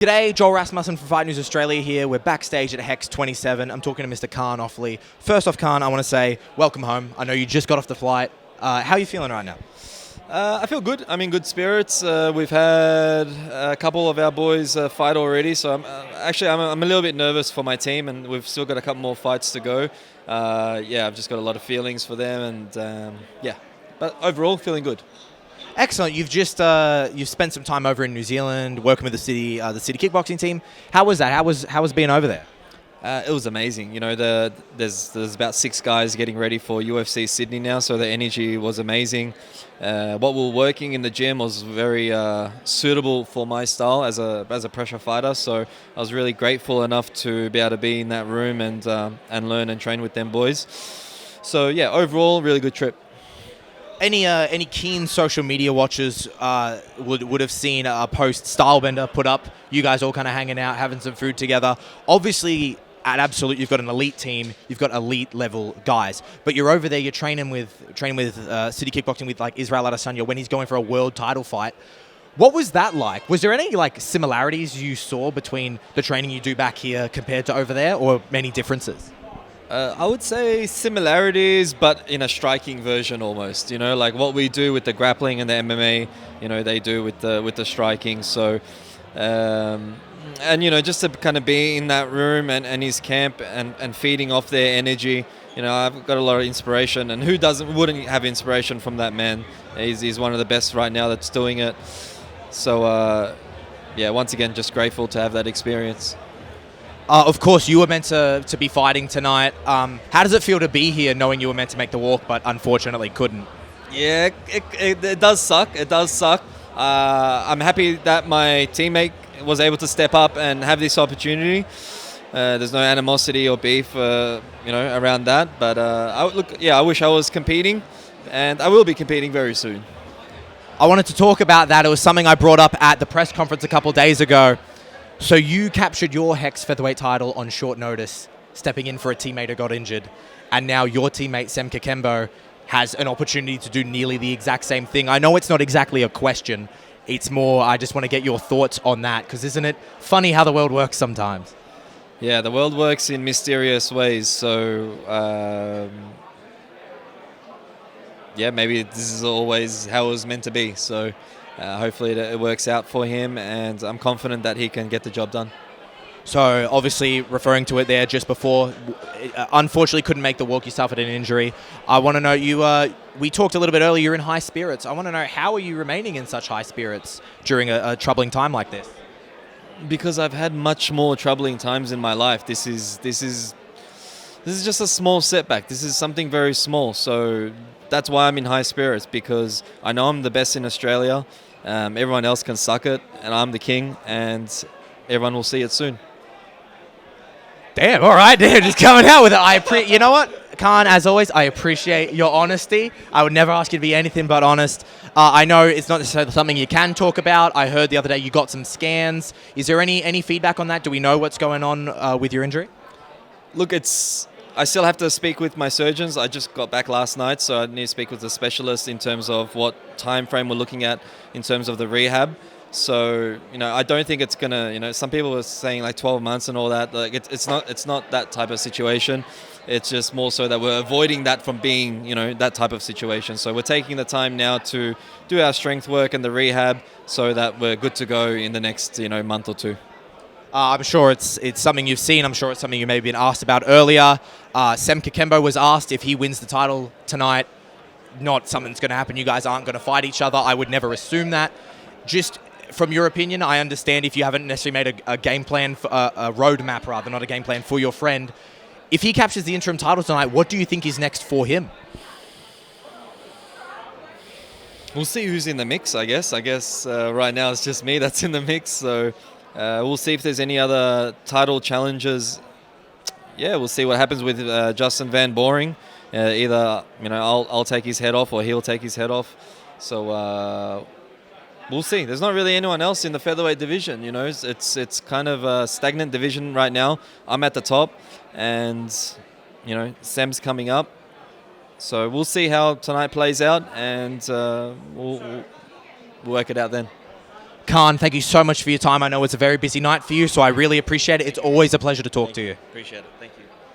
G'day, Joel Rasmussen from Fight News Australia here. We're backstage at Hex 27. I'm talking to Mr. Kaan Ofli. First off, Kaan, I want to say welcome home. I know you just got off the flight. How are you feeling right now? I feel good. I'm in good spirits. We've had a couple of our boys fight already, so I'm a little bit nervous for my team, and we've still got a couple more fights to go. I've just got a lot of feelings for them, and but overall, feeling good. Excellent. You've just you've spent some time over in New Zealand working with the city kickboxing team. How was that? How was being over there? It was amazing. You know, there's about 6 guys getting ready for UFC Sydney now, so the energy was amazing. What we were working in the gym was very suitable for my style as a pressure fighter. So I was really grateful enough to be able to be in that room and learn and train with them boys. So yeah, overall, really good trip. Any keen social media watchers would have seen a post Stylebender put up. You guys all kind of hanging out, having some food together. Obviously, at Absolute, you've got an elite team. You've got elite level guys. But you're over there. You're training with City Kickboxing with like Israel Adesanya when he's going for a world title fight. What was that like? Was there any like similarities you saw between the training you do back here compared to over there, or many differences? I would say similarities, but in a striking version almost. You know, like what we do with the grappling and the MMA, you know, they do with the striking. So, and you know, just to kind of be in that room and his camp and feeding off their energy. You know, I've got a lot of inspiration, and who wouldn't have inspiration from that man? He's one of the best right now that's doing it. So, once again, just grateful to have that experience. Of course, you were meant to be fighting tonight. How does it feel to be here knowing you were meant to make the walk, but unfortunately couldn't? Yeah, it does suck. It does suck. I'm happy that my teammate was able to step up and have this opportunity. There's no animosity or beef, around that. But I wish I was competing, and I will be competing very soon. I wanted to talk about that. It was something I brought up at the press conference a couple days ago. So you captured your Hex Featherweight title on short notice, stepping in for a teammate who got injured. And now your teammate, Sem Kikembo, has an opportunity to do nearly the exact same thing. I know it's not exactly a question. It's more, I just want to get your thoughts on that, because isn't it funny how the world works sometimes? Yeah, the world works in mysterious ways. So, maybe this is always how it was meant to be. So hopefully it works out for him, and I'm confident that he can get the job done. So obviously referring to it there just before, unfortunately couldn't make the walk, you suffered an injury. I want to know, we talked a little bit earlier, you're in high spirits. I want to know, how are you remaining in such high spirits during a troubling time like this? Because I've had much more troubling times in my life. This is just a small setback. This is something very small. So that's why I'm in high spirits, because I know I'm the best in Australia. Everyone else can suck it, and I'm the king, and everyone will see it soon. Damn, all right, damn, just coming out with it. You know what, Kaan, as always, I appreciate your honesty. I would never ask you to be anything but honest. I know it's not necessarily something you can talk about. I heard the other day you got some scans. Is there any feedback on that? Do we know what's going on with your injury? Look, I still have to speak with my surgeons. I just got back last night, so I need to speak with the specialist in terms of what time frame we're looking at in terms of the rehab. So, I don't think it's gonna, some people are saying like 12 months and all that. Like it's not that type of situation. It's just more so that we're avoiding that from being, that type of situation. So we're taking the time now to do our strength work and the rehab so that we're good to go in the next, month or two. I'm sure it's something you've seen. I'm sure it's something you may have been asked about earlier. Sem Kikembo was asked if he wins the title tonight. Not something that's going to happen. You guys aren't going to fight each other. I would never assume that. Just from your opinion, I understand if you haven't necessarily made a game plan, a roadmap rather, not a game plan for your friend. If he captures the interim title tonight, what do you think is next for him? We'll see who's in the mix, I guess. Right now it's just me that's in the mix. So we'll see if there's any other title challenges. Yeah, we'll see what happens with Justin Van Boring. Either, I'll take his head off or he'll take his head off. So we'll see. There's not really anyone else in the featherweight division. It's kind of a stagnant division right now. I'm at the top, and Sam's coming up. So we'll see how tonight plays out, and we'll work it out then. Kaan, thank you so much for your time. I know it's a very busy night for you, so I really appreciate it. It's always a pleasure to talk to you. Appreciate it. Thank you.